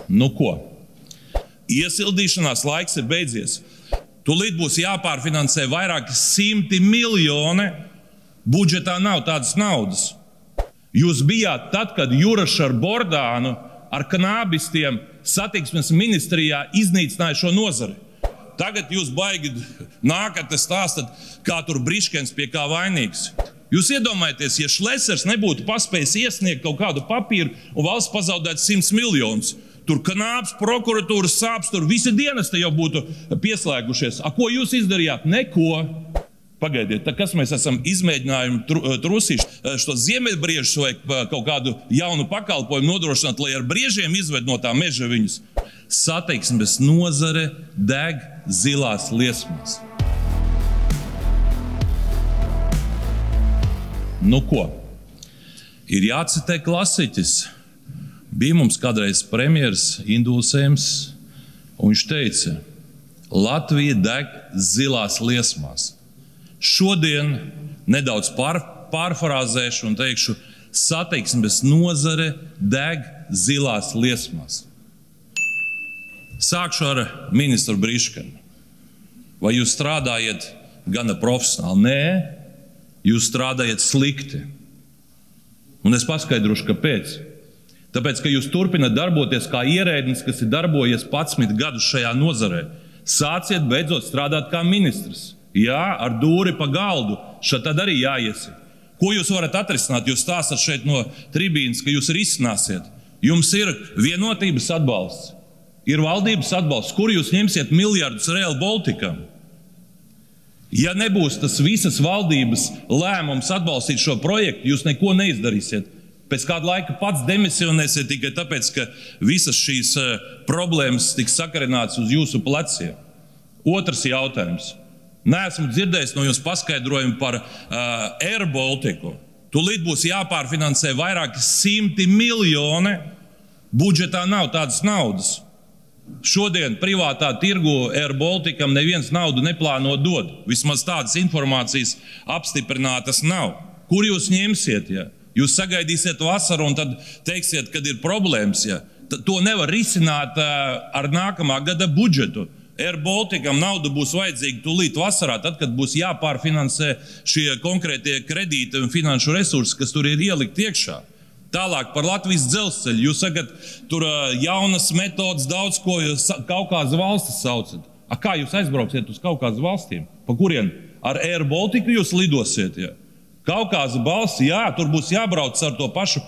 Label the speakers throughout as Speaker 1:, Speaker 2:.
Speaker 1: Nu ko? Iesildīšanās laiks ir beidzies. Tūlīt būs jāpārfinansē vairāki 100 miljoni. Budžetā nav tādas naudas. Jūs bijāt tad, kad Jurašs ar Bordānu, ar kanābistiem satiksmes ministrijā iznīcināja šo nozari. Tagad jūs baigi nākat te stāstat, kā tur Briškens pie kā vainīgs. Jūs iedomājaties, ja Šlesers nebūtu paspējis iesniegt kaut kādu papīru un valsts pazaudētu 100 miljonus. Tur kanābs, prokuratūras sāps, tur visi dienesti jau būtu pieslēgušies. A, ko jūs izdarījāt? Neko. Pagaidiet, kas mēs esam izmēģinājumi trusīši šo ziemeļbriežus vai kaut kādu jaunu pakalpojumu nodrošināt, lai ar briežiem izved no tā meža viņus. Satiksmes nozare deg zilās liesmās. Nu ko? Ir jācitē klasiķis. Bija mums kādreiz premjeras Indulsēms, un viņš teica, Latvija deg zilās liesmās. Šodien nedaudz pārfrāzēšu un teikšu, satiksmes nozare deg zilās liesmās. Sākšu ar ministru Briškenu. Vai jūs strādājat gana profesionāli? Nē, jūs strādājat slikti. Un es paskaidrošu, kāpēc. Tāpēc, ka jūs turpināt darboties kā ierēdnis, kas ir darbojies 11 gadus šajā nozarē. Sāciet beidzot strādāt kā ministrs. Jā, ar dūri pa galdu. Šad tad arī jāiesi. Ko jūs varat atrisināt? Jūs stāstat šeit no tribīnas, ka jūs risināsiet. Jums ir vienotības atbalsts. Ir valdības atbalsts. Kur jūs ņemsiet miljardus Rail Balticam? Ja nebūs tas visas valdības lēmums atbalstīt šo projektu, jūs neko neizdarīsiet. Pēc kāda laika pats demisionēsiet tikai tāpēc, ka visas šīs problēmas tiks sakarināts uz jūsu pleciem. Otrs jautājums. Neesmu dzirdējis no jums paskaidrojumu par Air Baltiku. Tūlīt būs jāpārfinansē vairāki 100 miljoni. Budžetā nav tādas naudas. Šodien privātā tirgu Air Balticam neviens naudu neplāno dot. Vismaz tādas informācijas apstiprinātas nav. Kur jūs ņemsiet? Ja? Jūs sagaidīsiet vasaru un tad teiksiet, kad ir problēmas. Ja? To nevar risināt ar nākamā gada budžetu. Air Balticam nauda būs vajadzīga tūlīt vasarā, tad, kad būs jāpārfinansē šie konkrētie kredīti un finanšu resursi, kas tur ir ielikt iekšā. Tālāk par Latvijas dzelzceļu. Jūs sakat, tur jaunas metodas, daudz ko jūs Kaukāza valstis saucat. A, kā jūs aizbrauksiet uz Kaukāza valstīm? Pa kurien? Ar Air Baltiku jūs lidosiet, ja? Kaukāza balsts, jā, tur būs jābrauc ar to pašu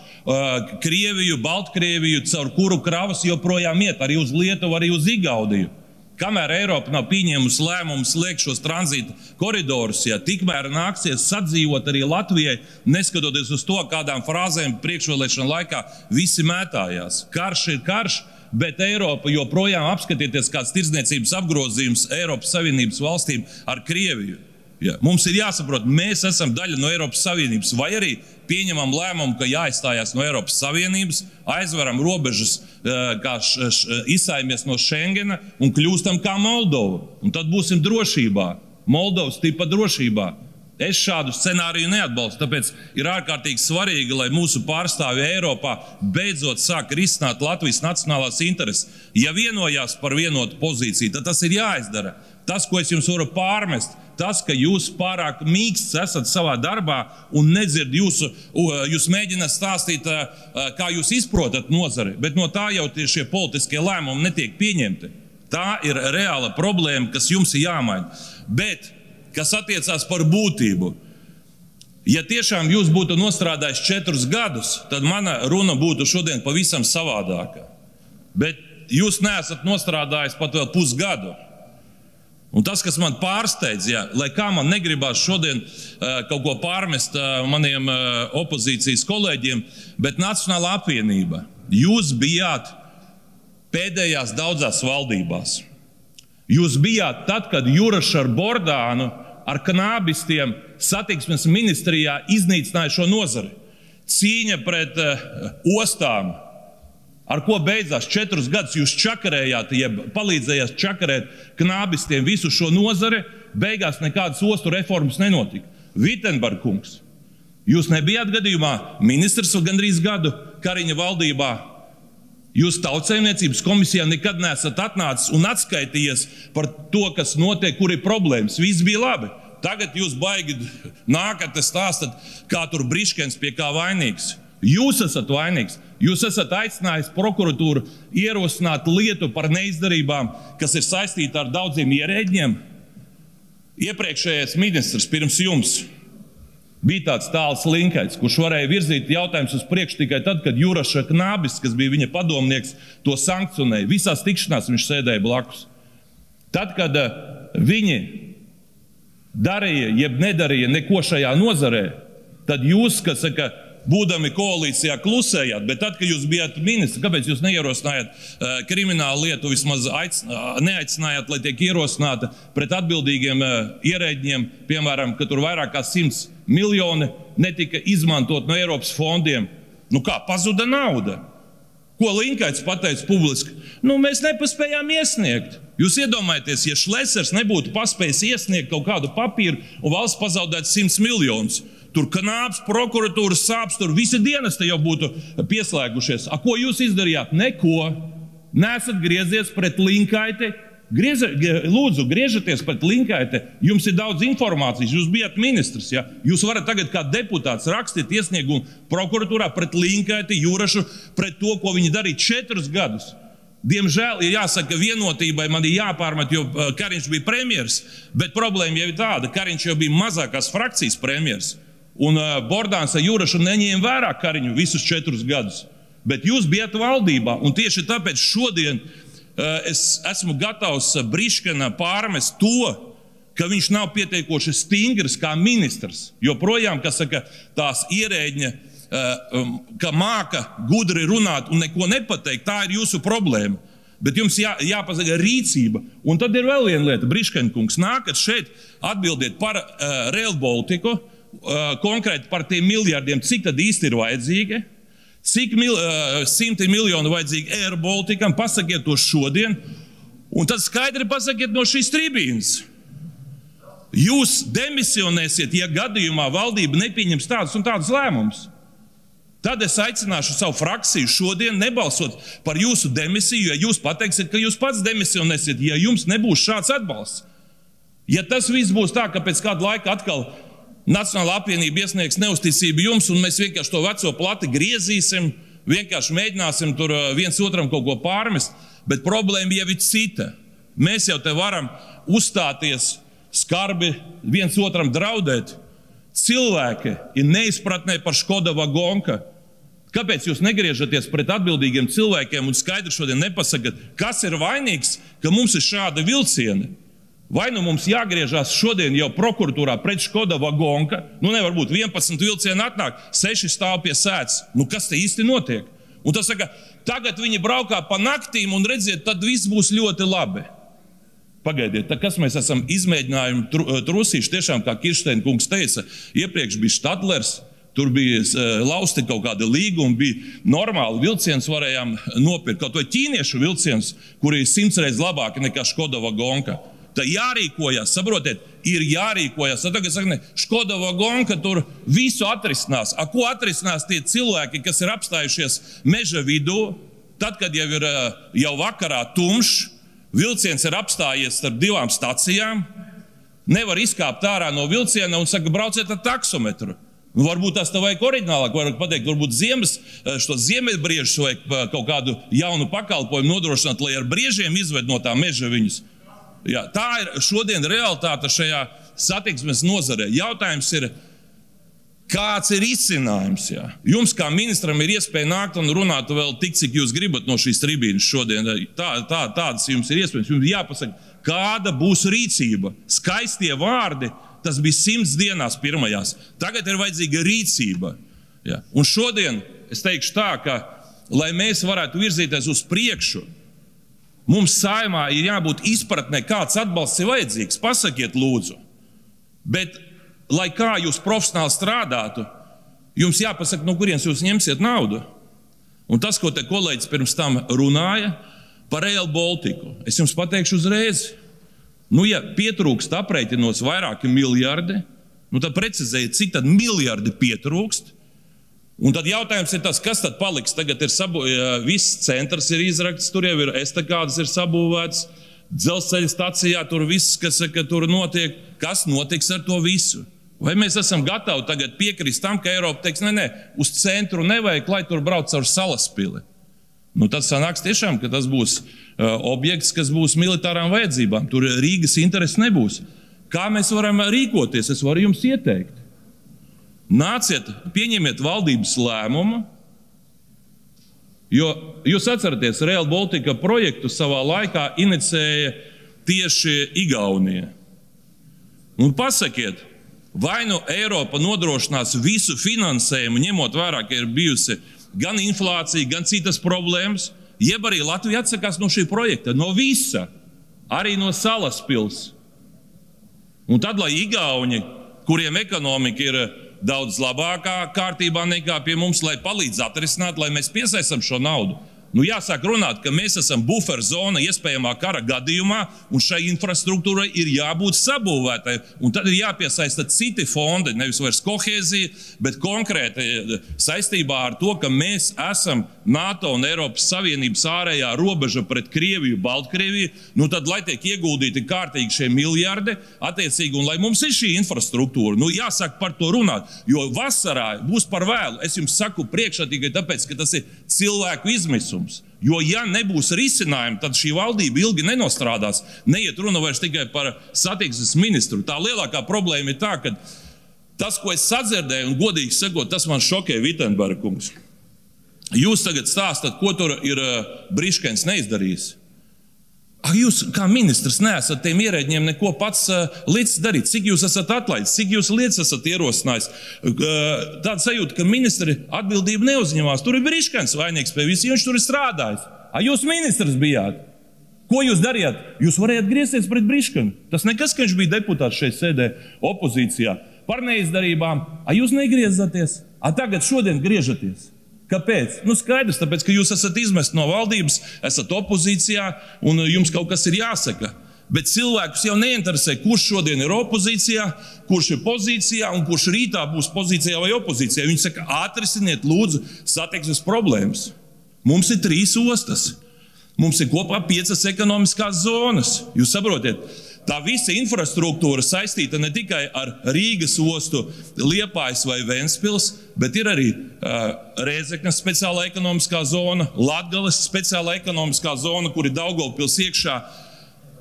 Speaker 1: Krieviju, Baltkrieviju, caur kuru kravas joprojām iet, arī uz Lietuvu, arī uz Igaudiju. Kamēr Eiropa nav pieņēmusi lēmumu slēgt šos tranzīta koridorus, ja, tikmēr nāksies sadzīvot arī Latvijai, neskatoties uz to, kādām frāzēm priekšvēlēšana laikā visi mētājās. Karš ir karš, bet Eiropa joprojām apskatieties kāds tirdzniecības apgrozījums Eiropas Savienības valstīm ar Krieviju. Ja, mums ir jāsaprot, mēs esam daļa no Eiropas Savienības, vai arī pieņemam lēmumu, ka jāizstājās no Eiropas Savienības, aizveram robežas, izstājamies no Schengena un kļūstam kā Moldova. Un tad būsim drošībā. Moldovas tipa drošībā. Es šādu scenāriju neatbalstu, tāpēc ir ārkārtīgi svarīgi, lai mūsu pārstāvji Eiropā beidzot sāk risināt Latvijas nacionālās intereses. Ja vienojās par vienotu pozīciju, tad tas ir jāizdara. Tas, ko es jums varu pārmest, tas, ka jūs pārāk mīksts esat savā darbā un nedzird jūs mēģināt stāstīt, kā jūs izprotat nozari, bet no tā jau šie politiskie lēmumi netiek pieņemti. Tā ir reāla problēma, kas jums ir jāmaina. Bet, kas attiecās par būtību, ja tiešām jūs būtu nostrādājis 4 gadus, tad mana runa būtu šodien pavisam savādāka. Bet jūs neesat nostrādājis pat vēl pusgadu. Un tas, kas man pārsteidz, ja, lai kā man negribās šodien kaut ko pārmest maniem opozīcijas kolēģiem, bet Nacionālā apvienība, jūs bijāt pēdējās daudzās valdībās. Jūs bijāt tad, kad Jurašs ar Bordānu, ar kanābistiem satiksmes ministrijā iznīcināja šo nozari. Cīņa pret ostām. Ar ko beidzās 4 gadus jūs čakarējāt, ja palīdzējāt čakarēt kanābistiem visu šo nozari, beigās nekādas ostu reformas nenotika. Vitenberga kungs, jūs nebijāt gadījumā ministrs gandrīz gadu Kariņa valdībā. Jūs Tautsaimniecības komisijā nekad neesat atnācis un atskaitījies par to, kas notiek, kur ir problēmas. Viss bija labi. Tagad jūs baigi nākat, stāstat, kā tur Briškens pie kā vainīgs. Jūs esat vainīgs. Jūs esat aicinājis prokuratūru ierosināt lietu par neizdarībām, kas ir saistīta ar daudziem ierēģiem. Iepriekšējais ministrs pirms jums bija tāds Tāls Linkaits, kurš varēja virzīt jautājumus uz priekšu tikai tad, kad Juraša Knābis, kas bija viņa padomnieks, to sankcionēja. Visās tikšanās viņš sēdēja blakus. Tad, kad viņi darīja, jeb nedarīja neko šajā nozarē, tad jūs, kas saka, būdami koalīcijā klusējāt, bet tad, kad jūs bijāt ministri, kāpēc jūs neierosinājāt kriminālu lietu, vismaz neaicinājāt, lai tiek ierosināta pret atbildīgiem ierēģiem, piemēram, ka tur vairāk kā 100 miljoni netika izmantot no Eiropas fondiem. Nu kā, pazuda nauda? Ko Linkaits pateica publiski? Nu, mēs nepaspējām iesniegt. Jūs iedomājaties, ja Šlesers nebūtu paspējis iesniegt kaut kādu papīru un valsts pazaudētu 100 miljonus. Tur Knābs, prokuratūras sāps, tur visi dienesti jau būtu pieslēgušies. A, ko jūs izdarījāt? Neko. Nesat griezies pret Linkaiti. Lūdzu, griežaties pret Linkaiti. Jums ir daudz informācijas. Jūs bijat ministrs. Ja? Jūs varat tagad kā deputāts rakstīt iesniegumu prokuratūrā pret Linkaiti, Jurašu, pret to, ko viņi darīja 4 gadus. Diemžēl, ja jāsaka, vienotībai man ir jāpārmet, jo Kariņš bija premjers, bet problēma jau ir tāda, Kariņš jau bija mazākās frakcijas premjers. Un Bordāns ar Jurašu neņēma vērā Kariņu visus 4 gadus. Bet jūs bijat valdībā, un tieši tāpēc šodien es esmu gatavs Briškena pārmest to, ka viņš nav pietiekoši stingrs kā ministrs. Joprojām, kas saka, tās ierēģņa, ka māka gudri runāt un neko nepateikt, tā ir jūsu problēma. Bet jums jāpasaka rīcība. Un tad ir vēl viena lieta, Briškenkungs, nākat šeit atbildiet par Rail Balticu, konkrēti par tiem miljardiem, cik tad īsti ir vajadzīgi, cik 100 miljonu vajadzīgi Air Balticam, pasakiet to šodien, un tad skaidri pasakiet no šīs tribīnes. Jūs demisionēsiet, ja gadījumā valdība nepieņems tādus un tādus lēmumus. Tad es aicināšu savu frakciju šodien nebalsot par jūsu demisiju, ja jūs pateiksiet, ka jūs pats demisionēsiet, ja jums nebūs šāds atbalsts. Ja tas viss būs tā, ka pēc kāda laika atkal Nacionālā apvienība iesniegs neusticību jums, un mēs vienkārši to veco plati griezīsim, vienkārši mēģināsim tur viens otram kaut ko pārmest, bet problēma jau ir cita. Mēs jau te varam uzstāties skarbi, viens otram draudēt. Cilvēki ir neizpratnē par Škoda Vagonka. Kāpēc jūs negriežaties pret atbildīgiem cilvēkiem un skaidri šodien nepasakat, kas ir vainīgs, ka mums ir šādi vilcieni? Vai nu mums jāgriežās šodien jau prokuratūrā pret Škoda Vagonka? Nu nevar būt 11 vilcieni atnāk, 6 stāv pie sēdes. Nu kas te īsti notiek? Un tas saka, tagad viņi braukā pa naktīm un redziet, tad viss būs ļoti labi. Pagaidiet, kas mēs esam izmēģinājumu trusīši, tiešām, kā Kirsteina kungs teica, iepriekš bija Štadlers, tur bija lausti kaut kāda līguma, bija normāli vilciens varējām nopirkt, kaut vai ķīniešu vilciens, kuri ir 100 reizes labāki nekā Škoda Vagonka. Tā jārīkojas, saprotiet, ir jārīkojas. Tad tagad saka, ne, Škoda Vagonka tur visu atrisinās. A, ko atrisinās tie cilvēki, kas ir apstājušies meža vidū, tad, kad jau ir jau vakarā tumšs, vilciens ir apstājies starp 2 stacijām, nevar izkāpt ārā no vilciena un saka, brauciet ar taksometru. Nu, varbūt tās tā vajag oriģinālāk, varat pateikt, varbūt ziemeļbriežus vajag kaut kādu jaunu pakalpojumu nodrošināt, lai ar briežiem izved no tā meža viņus. Jā, tā ir šodien realitāte šajā satiksmes nozarē. Jautājums ir, kāds ir izcinājums? Jā? Jums kā ministram ir iespēja nākt un runāt vēl tik, cik jūs gribat no šīs tribīnes šodien. Tādas jums ir iespējams. Jums jāpasaka, kāda būs rīcība. Skaistie vārdi, tas bija 100 dienās pirmajās. Tagad ir vajadzīga rīcība. Jā. Un šodien es teikšu tā, ka, lai mēs varētu virzīties uz priekšu, mums Saeimā ir jābūt izpratnē, kāds atbalsts ir vajadzīgs. Pasakiet, lūdzu. Bet, lai kā jūs profesionāli strādātu, jums jāpasaka, no kurienes jūs ņemsiet naudu. Un tas, ko te kolēģis pirms tam runāja par Rail Balticu, es jums pateikšu uzreiz. Nu, ja pietrūkst aprēķinos vairāki miljardi, nu tad precizējiet, cik tad miljardi pietrūkst. Un tad jautājums ir tas, kas tad paliks? Tagad ir viss centrs ir izrakts, tur jau ir estakādas ir sabūvēts, dzelzceļa stacijā tur viss, kas tur notiek. Kas notiks ar to visu? Vai mēs esam gatavi tagad piekrist tam, ka Eiropa teiks, nē, uz centru nevajag, lai tur brauc caur Salaspili? Tad sanāks tiešām, ka tas būs objekts, kas būs militārām vajadzībām. Tur Rīgas intereses nebūs. Kā mēs varam rīkoties? Es varu jums ieteikt. Nāciet, pieņemiet valdības lēmumu, jo jūs atceraties, Rail Baltica projektu savā laikā inicēja tieši Igaunija. Un pasakiet, vai nu Eiropa nodrošinās visu finansējumu, ņemot vērā, ka ir bijusi gan inflācija, gan citas problēmas, jeb arī Latvija atsakās no šī projekta, no visa, arī no Salaspils. Un tad, lai Igauni, kuriem ekonomika ir daudz labākā kārtībā nekā pie mums, lai palīdz atrisināt, lai mēs piesaistam šo naudu. Jāsāk runāt, ka mēs esam bufer zona iespējamā kara gadījumā, un šai infrastruktūrai ir jābūt sabūvētai. Un tad ir jāpiesaista citi fondi, nevis vairs kohēzija, bet konkrēti saistībā ar to, ka mēs esam NATO un Eiropas Savienības ārējā robeža pret Krieviju, Baltkrieviju, tad, lai tiek ieguldīti kārtīgi šie miljardi, attiecīgi, un lai mums ir šī infrastruktūra, jāsāk par to runāt, jo vasarā būs par vēlu. Es jums saku priekšā tikai tāpēc, ka tas ir cilvēku izmisums. Jo, ja nebūs risinājumi, tad šī valdība ilgi nenostrādās. Neiet runa vairs tikai par satiksmes ministru. Tā lielākā problēma ir tā, ka tas, ko es sadzirdēju, un godīgi sakot, tas man šokē, Vitenberga kungs. Jūs tagad stāstat, ko tur ir Briškens neizdarījis. Jūs kā ministrs neesat tiem ierēģiem neko pats līdz darīt. Cik jūs esat atlaidis, cik jūs lietas esat ierosinājis. Tāda sajūta, ka ministri atbildību neuzņemās. Tur ir Briškens vainīgs pie visiem, viņš tur ir strādājis. Jūs ministrs bijāt. Ko jūs darījāt? Jūs varējāt griezties pret Briškenu. Tas nekas, ka viņš bija deputāts šeit sēdē opozīcijā. Par neizdarībām. Jūs negriezaties. Tagad šodien griežaties. Kāpēc? Skaidrs, tāpēc, ka jūs esat izmest no valdības, esat opozīcijā un jums kaut kas ir jāsaka. Bet cilvēkus jau neinteresē, kurš šodien ir opozīcijā, kurš ir pozīcijā un kurš rītā būs pozīcijā vai opozīcijā. Viņi saka, atrisiniet lūdzu satiksmes problēmas. Mums ir 3 ostas. Mums ir kopā 5 ekonomiskās zonas. Jūs saprotiet? Tā visa infrastruktūra saistīta ne tikai ar Rīgas ostu, Liepājas vai Ventspils, bet ir arī Rēzeknes speciālā ekonomiskā zona, Latgales speciālā ekonomiskā zona, kur ir Daugavpils iekšā.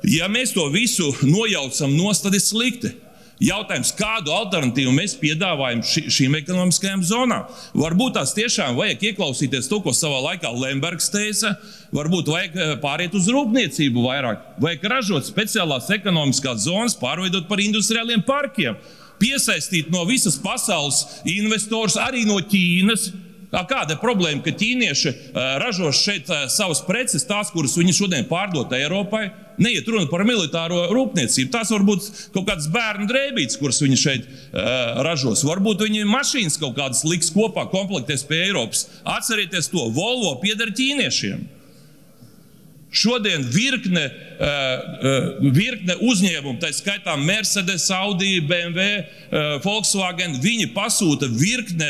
Speaker 1: Ja mēs to visu nojaucam nost, tad ir slikti. Jautājums, kādu alternatīvu mēs piedāvājam šīm ekonomiskajām zonām? Varbūt tās tiešām vajag ieklausīties to, ko savā laikā Lembergs teica, varbūt vajag pāriet uz rūpniecību vairāk, vajag ražot speciālās ekonomiskās zonas, pārveidot par industriāliem parkiem, piesaistīt no visas pasaules investors, arī no Ķīnas. Kāda ir problēma, ka ķīnieši ražos šeit savas preces, tās, kuras viņi šodien pārdot Eiropai, neiet runa par militāro rūpniecību. Tās varbūt kaut kādas bērnu drēbītes, kuras viņi šeit ražos. Varbūt viņi mašīnas kaut kādas liks kopā, komplektēs pie Eiropas. Atcerieties to, Volvo pieder ķīniešiem. Šodien virkne uzņēmumu, tā skaitā Mercedes, Audi, BMW, Volkswagen, viņi pasūta virkne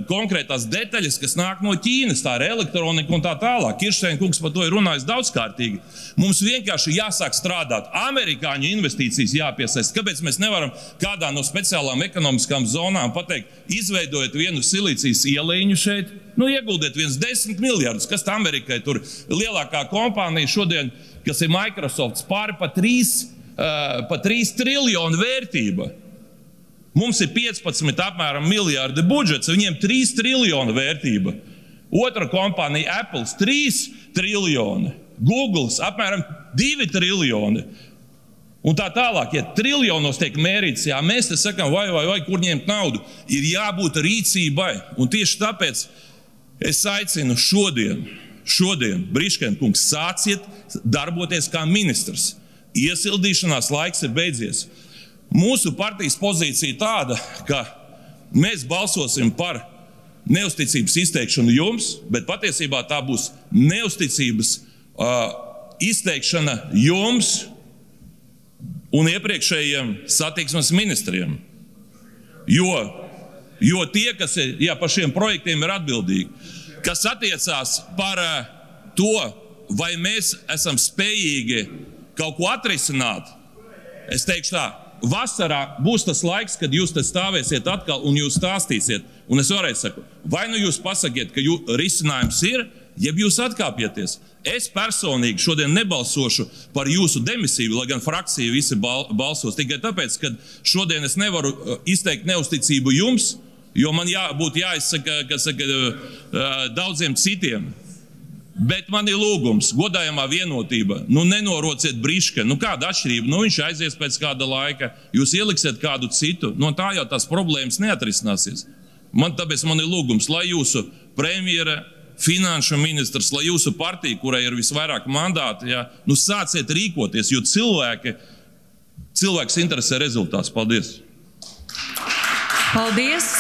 Speaker 1: konkrētās detaļas, kas nāk no Ķīnas, tā ir elektronika un tā tālāk. Kirsteina kungs par to ir runājis daudzkārtīgi. Mums vienkārši jāsāk strādāt. Amerikāņu investīcijas jāpiesaist. Kāpēc mēs nevaram kādā no speciālām ekonomiskām zonām pateikt, izveidojot vienu silīcijas ieleņu šeit, ieguldiet viens 10 miljardus, kas tā Amerikai tur lielākā kompānija šodien, kas ir Microsoft, pāri pa 3 triljonu vērtība. Mums ir 15 apmēram miljardi budžets, viņiem 3 triljonu vērtība. Otra kompānija Apple 3 triljoni, Google apmēram 2 triljoni. Un tā tālāk, ja triljonos tiek mērīts, mēs te sakam, vai, kur ņemt naudu, ir jābūt rīcībai. Un tieši tāpēc es aicinu šodien, Briškena kungs, sāciet darboties kā ministrs. Iesildīšanās laiks ir beidzies. Mūsu partijas pozīcija tāda, ka mēs balsosim par neusticības izteikšanu jums, bet patiesībā tā būs neusticības izteikšana jums un iepriekšējiem satiksmes ministriem. Jo Jo tie, kas par šiem projektiem ir atbildīgi, kas attiecās par to, vai mēs esam spējīgi kaut ko atrisināt, es teikšu tā, vasarā būs tas laiks, kad jūs te stāvēsiet atkal un jūs stāstīsiet. Un es varētu saku, vai nu jūs pasakiet, ka risinājums ir, jeb jūs atkāpieties. Es personīgi šodien nebalsošu par jūsu demisiju, lai gan frakcija visi balsos. Tikai tāpēc, ka šodien es nevaru izteikt neusticību jums, jo man būtu jāizsaka, kas saka, daudziem citiem. Bet man ir lūgums, godājamā vienotība, nenorociet Briška, kāda atšķirība, viņš aizies pēc kāda laika, jūs ieliksiet kādu citu, tā jau tās problēmas neatrisināsies. Tāpēc man ir lūgums, lai jūsu premjera, finanšu ministrs, lai jūsu partija, kurai ir visvairāk mandāti, sāciet rīkoties, jo cilvēks interesē rezultāts. Paldies!
Speaker 2: Paldies!